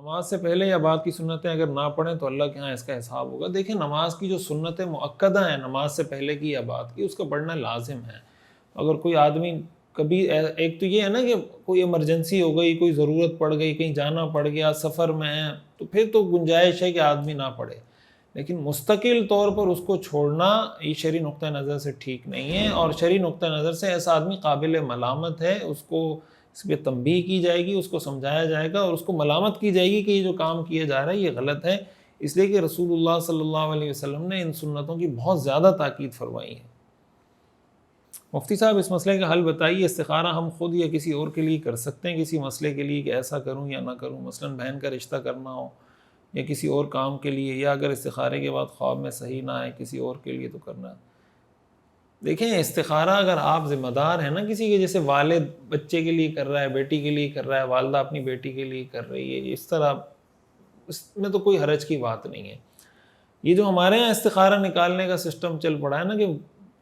نماز سے پہلے یا بعد کی سنتیں اگر نہ پڑھیں تو اللہ کے ہاں اس کا حساب ہوگا۔ دیکھیں نماز کی جو سنتیں مؤکدہ ہیں، نماز سے پہلے کی یا بعد کی، اس کا پڑھنا لازم ہے۔ اگر کوئی آدمی کبھی، ایک تو یہ ہے نا کہ کوئی ایمرجنسی ہو گئی، کوئی ضرورت پڑ گئی، کہیں جانا پڑ گیا، سفر میں ہے، تو پھر تو گنجائش ہے کہ آدمی نہ پڑھے، لیکن مستقل طور پر اس کو چھوڑنا یہ شرعی نقطہ نظر سے ٹھیک نہیں ہے، اور شرعی نقطہ نظر سے ایسا آدمی قابل ملامت ہے۔ اس کو اس پہ تنبیہ کی جائے گی، اس کو سمجھایا جائے گا، اور اس کو ملامت کی جائے گی کہ یہ جو کام کیا جا رہا ہے یہ غلط ہے، اس لیے کہ رسول اللہ صلی اللہ علیہ وسلم نے ان سنتوں کی بہت زیادہ تاکید فرمائی ہے۔ مفتی صاحب اس مسئلے کا حل بتائیے، استخارہ ہم خود یا کسی اور کے لیے کر سکتے ہیں کسی مسئلے کے لیے کہ ایسا کروں یا نہ کروں، مثلا بہن کا رشتہ کرنا ہو یا کسی اور کام کے لیے، یا اگر استخارے کے بعد خواب میں صحیح نہ آئے کسی اور کے لیے تو کرنا ہے۔ دیکھیں استخارہ اگر آپ ذمہ دار ہیں نا کسی کے، جیسے والد بچے کے لیے کر رہا ہے، بیٹی کے لیے کر رہا ہے، والدہ اپنی بیٹی کے لیے کر رہی ہے، اس طرح اس میں تو کوئی حرج کی بات نہیں ہے۔ یہ جو ہمارے یہاں استخارہ نکالنے کا سسٹم چل پڑا ہے نا کہ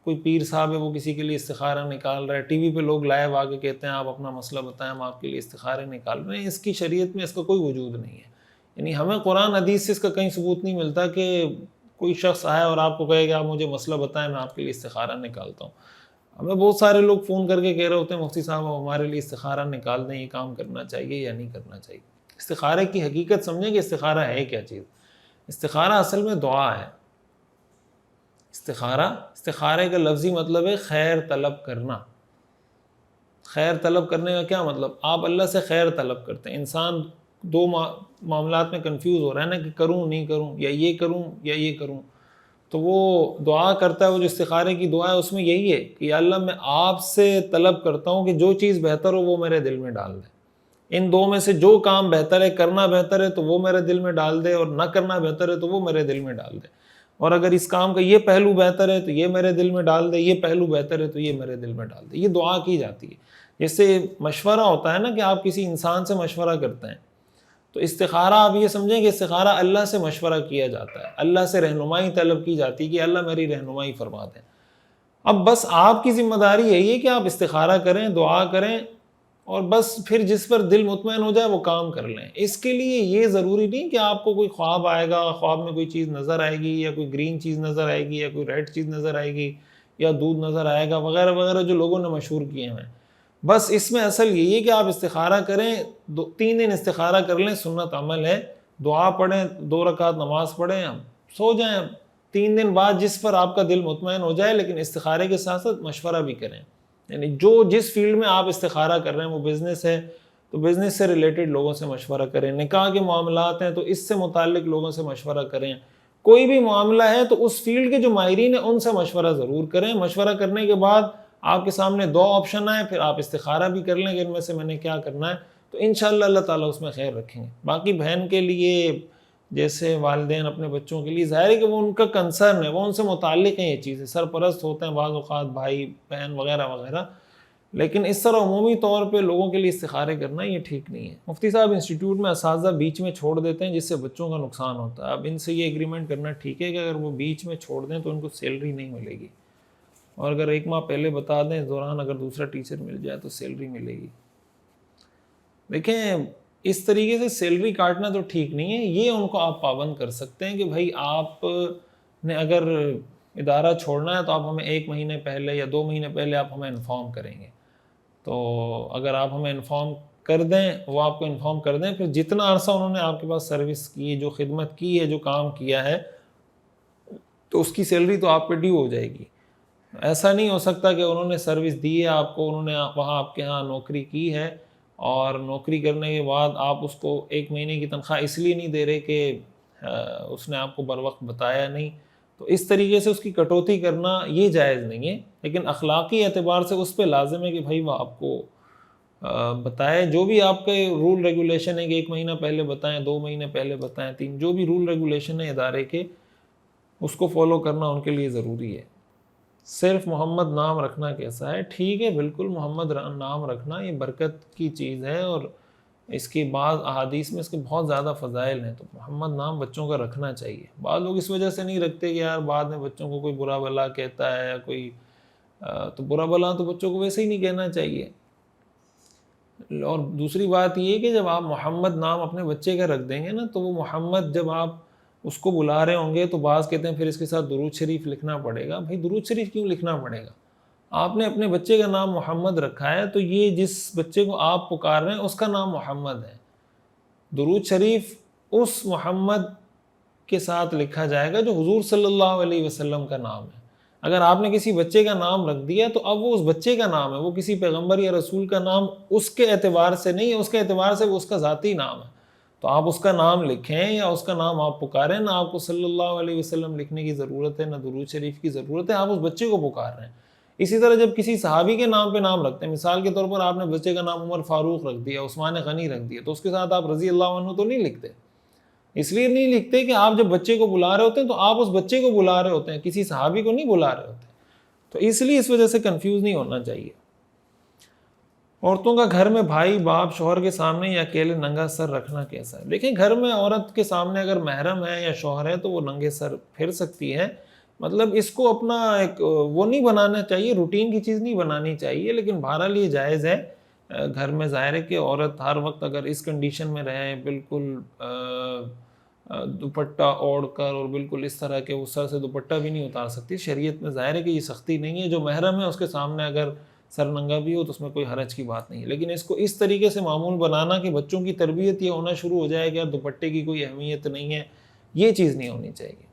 کوئی پیر صاحب ہے وہ کسی کے لیے استخارہ نکال رہا ہے، ٹی وی پہ لوگ لائیو آ کے کہتے ہیں آپ اپنا مسئلہ بتائیں، ہم آپ کے لیے استخارے نکال رہے ہیں، اس کی شریعت میں اس کا کوئی وجود نہیں ہے۔ یعنی ہمیں قرآن حدیث سے اس کا کہیں ثبوت نہیں ملتا کہ کوئی شخص آئے اور آپ کو کہے کہ آپ مجھے مسئلہ بتائیں میں آپ کے لیے استخارہ نکالتا ہوں۔ ہمیں بہت سارے لوگ فون کر کے کہہ رہے ہوتے ہیں مفتی صاحب ہمارے لیے استخارہ نکال دیں، یہ کام کرنا چاہیے یا نہیں کرنا چاہیے۔ استخارے کی حقیقت سمجھیں کہ استخارہ ہے کیا چیز۔ استخارہ اصل میں دعا ہے۔ استخارے کا لفظی مطلب ہے خیر طلب کرنا۔ خیر طلب کرنے کا کیا مطلب؟ آپ اللہ سے خیر طلب کرتے ہیں۔ انسان دو معاملات میں کنفیوز ہو رہا ہے نا کہ کروں نہیں کروں، یا یہ کروں یا یہ کروں، تو وہ دعا کرتا ہے، وہ جو استخارے کی دعا ہے اس میں یہی ہے کہ یا اللہ میں آپ سے طلب کرتا ہوں کہ جو چیز بہتر ہو وہ میرے دل میں ڈال دے، ان دو میں سے جو کام بہتر ہے، کرنا بہتر ہے تو وہ میرے دل میں ڈال دے، اور نہ کرنا بہتر ہے تو وہ میرے دل میں ڈال دے، اور اگر اس کام کا یہ پہلو بہتر ہے تو یہ میرے دل میں ڈال دے، یہ پہلو بہتر ہے تو یہ میرے دل میں ڈال دے۔ یہ دعا کی جاتی ہے۔ جیسے مشورہ ہوتا ہے نا کہ آپ کسی انسان سے مشورہ کرتے ہیں، تو استخارہ آپ یہ سمجھیں کہ استخارہ اللہ سے مشورہ کیا جاتا ہے، اللہ سے رہنمائی طلب کی جاتی ہے کہ اللہ میری رہنمائی فرما دیں۔ اب بس آپ کی ذمہ داری یہی ہے کہ آپ استخارہ کریں، دعا کریں، اور بس پھر جس پر دل مطمئن ہو جائے وہ کام کر لیں۔ اس کے لیے یہ ضروری نہیں کہ آپ کو کوئی خواب آئے گا، خواب میں کوئی چیز نظر آئے گی، یا کوئی گرین چیز نظر آئے گی، یا کوئی ریڈ چیز نظر آئے گی، یا دودھ نظر آئے گا وغیرہ وغیرہ جو لوگوں نے مشہور کیے ہیں۔ بس اس میں اصل یہی ہے کہ آپ استخارہ کریں، 3 دن استخارہ کر لیں، سنت عمل ہے، دعا پڑھیں، 2 رکعت نماز پڑھیں، سو جائیں، 3 دن بعد جس پر آپ کا دل مطمئن ہو جائے، لیکن استخارے کے ساتھ ساتھ مشورہ بھی کریں۔ یعنی جس فیلڈ میں آپ استخارہ کر رہے ہیں وہ بزنس ہے تو بزنس سے ریلیٹڈ لوگوں سے مشورہ کریں، نکاح کے معاملات ہیں تو اس سے متعلق لوگوں سے مشورہ کریں، کوئی بھی معاملہ ہے تو اس فیلڈ کے جو ماہرین ہیں ان سے مشورہ ضرور کریں۔ مشورہ کرنے کے بعد آپ کے سامنے 2 آپشن آئے، پھر آپ استخارہ بھی کر لیں کہ ان میں سے میں نے کیا کرنا ہے، تو انشاءاللہ اللہ تعالیٰ اس میں خیر رکھیں گے۔ باقی بہن کے لیے، جیسے والدین اپنے بچوں کے لیے، ظاہر ہے کہ وہ ان کا کنسرن ہے، وہ ان سے متعلق ہیں، یہ چیزیں سرپرست ہوتے ہیں بعض اوقات بھائی بہن وغیرہ وغیرہ، لیکن اس طرح عمومی طور پہ لوگوں کے لیے استخارے کرنا یہ ٹھیک نہیں ہے۔ مفتی صاحب انسٹیٹیوٹ میں اساتذہ بیچ میں چھوڑ دیتے ہیں جس سے بچوں کا نقصان ہوتا ہے، اب ان سے یہ ایگریمنٹ کرنا ٹھیک ہے کہ اگر وہ بیچ میں چھوڑ دیں تو ان کو سیلری نہیں ملے گی، اور اگر 1 ماہ پہلے بتا دیں اس دوران اگر دوسرا ٹیچر مل جائے تو سیلری ملے گی؟ دیکھیں اس طریقے سے سیلری کاٹنا تو ٹھیک نہیں ہے، یہ ان کو آپ پابند کر سکتے ہیں کہ بھائی آپ نے اگر ادارہ چھوڑنا ہے تو آپ ہمیں 1 مہینے پہلے یا 2 مہینے پہلے آپ ہمیں انفارم کریں گے، تو اگر آپ ہمیں انفارم کر دیں، وہ آپ کو انفارم کر دیں، پھر جتنا عرصہ انہوں نے آپ کے پاس سروس کی، جو خدمت کی ہے، جو کام کیا ہے، تو اس کی سیلری تو آپ پہ ڈیو ہو جائے گی۔ ایسا نہیں ہو سکتا کہ انہوں نے سروس دی ہے آپ کو، انہوں نے وہاں آپ کے ہاں نوکری کی ہے، اور نوکری کرنے کے بعد آپ اس کو 1 مہینے کی تنخواہ اس لیے نہیں دے رہے کہ اس نے آپ کو بر وقت بتایا نہیں، تو اس طریقے سے اس کی کٹوتی کرنا یہ جائز نہیں ہے، لیکن اخلاقی اعتبار سے اس پہ لازم ہے کہ بھائی وہ آپ کو بتائے، جو بھی آپ کے رول ریگولیشن ہے کہ 1 مہینہ پہلے بتائیں، 2 مہینے پہلے بتائیں، 3، جو بھی رول ریگولیشن ہے ادارے کے، اس کو فالو کرنا ان کے لیے ضروری ہے۔ صرف محمد نام رکھنا کیسا ہے؟ ٹھیک ہے، بالکل محمد نام رکھنا یہ برکت کی چیز ہے، اور اس کی بعض احادیث میں اس کے بہت زیادہ فضائل ہیں، تو محمد نام بچوں کا رکھنا چاہیے۔ بعض لوگ اس وجہ سے نہیں رکھتے کہ یار بعد میں بچوں کو کوئی برا بلا کہتا ہے یا کوئی، تو برا بلا تو بچوں کو ویسے ہی نہیں کہنا چاہیے۔ اور دوسری بات یہ کہ جب آپ محمد نام اپنے بچے کا رکھ دیں گے نا تو وہ محمد جب آپ اس کو بلا رہے ہوں گے تو بعض کہتے ہیں پھر اس کے ساتھ درود شریف لکھنا پڑے گا. بھائی درود شریف کیوں لکھنا پڑے گا؟ آپ نے اپنے بچے کا نام محمد رکھا ہے تو یہ جس بچے کو آپ پکار رہے ہیں اس کا نام محمد ہے. درود شریف اس محمد کے ساتھ لکھا جائے گا جو حضور صلی اللہ علیہ وسلم کا نام ہے. اگر آپ نے کسی بچے کا نام رکھ دیا تو اب وہ اس بچے کا نام ہے, وہ کسی پیغمبر یا رسول کا نام اس کے اعتبار سے نہیں ہے, اس کے اعتبار سے وہ اس کا ذاتی نام ہے. تو آپ اس کا نام لکھیں یا اس کا نام آپ پکاریں, نہ آپ کو صلی اللہ علیہ وسلم لکھنے کی ضرورت ہے نہ درود شریف کی ضرورت ہے, آپ اس بچے کو پکار رہے ہیں. اسی طرح جب کسی صحابی کے نام پہ نام رکھتے ہیں, مثال کے طور پر آپ نے بچے کا نام عمر فاروق رکھ دیا, عثمان غنی رکھ دیا, تو اس کے ساتھ آپ رضی اللہ عنہ تو نہیں لکھتے. اس لیے نہیں لکھتے کہ آپ جب بچے کو بلا رہے ہوتے ہیں تو آپ اس بچے کو بلا رہے ہوتے ہیں, کسی صحابی کو نہیں بلا رہے ہوتے. تو اس لیے اس وجہ سے کنفیوز نہیں ہونا چاہیے. عورتوں کا گھر میں بھائی باپ شوہر کے سامنے یا اکیلے ننگا سر رکھنا کیسا ہے؟ دیکھیں گھر میں عورت کے سامنے اگر محرم ہے یا شوہر ہے تو وہ ننگے سر پھر سکتی ہے. مطلب اس کو اپنا ایک وہ نہیں بنانا چاہیے, روٹین کی چیز نہیں بنانی چاہیے, لیکن بہرحال یہ جائز ہے. گھر میں ظاہر ہے کہ عورت ہر وقت اگر اس کنڈیشن میں رہے بالکل دوپٹہ اوڑھ کر اور بالکل اس طرح کے اس سر سے دوپٹہ بھی نہیں اتار سکتی. شریعت میں ظاہر ہے کہ یہ سختی نہیں ہے. جو محرم ہے اس کے سامنے اگر سر ننگا بھی ہو تو اس میں کوئی حرج کی بات نہیں ہے, لیکن اس کو اس طریقے سے معمول بنانا کہ بچوں کی تربیت یہ ہونا شروع ہو جائے کہ یار دوپٹے کی کوئی اہمیت نہیں ہے, یہ چیز نہیں ہونی چاہیے.